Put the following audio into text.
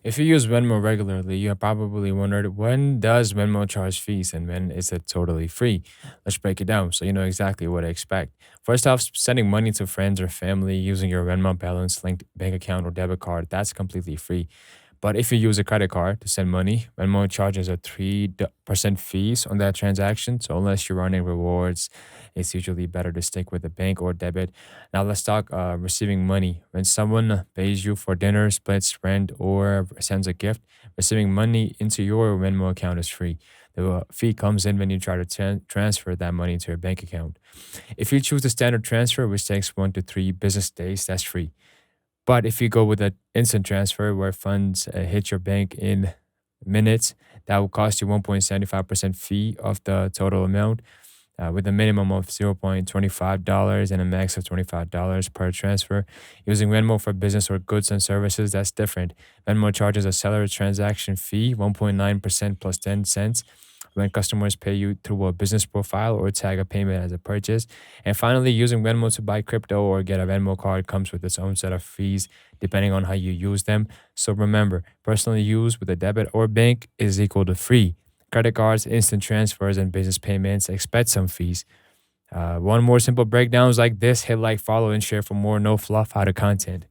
If you use Venmo regularly, you have probably wondered, when does Venmo charge fees and when is it totally free? Let's break it down so you know exactly what to expect. First off, sending money to friends or family using your Venmo balance linked bank account or debit card, that's completely free. But if you use a credit card to send money, Venmo charges a 3% fees on that transaction. So unless you're running rewards, it's usually better to stick with a bank or debit. Now let's talk receiving money. When someone pays you for dinner, splits rent, or sends a gift, receiving money into your Venmo account is free. The fee comes in when you try to transfer that money to your bank account. If you choose the standard transfer, which takes 1 to 3 business days, that's free. But if you go with an instant transfer where funds hit your bank in minutes, that will cost you 1.75% fee of the total amount, with a minimum of $0.25 and a max of $25 per transfer. Using Venmo for business or goods and services, that's different. Venmo charges a seller transaction fee, 1.9% plus 10 cents when customers pay you through a business profile or tag a payment as a purchase. And finally, using Venmo to buy crypto or get a Venmo card comes with its own set of fees depending on how you use them. So remember, personally use with a debit or bank is equal to free. Credit cards, instant transfers, and business payments expect some fees. One more simple breakdowns like this, hit like, follow, and share for more no fluff out of content.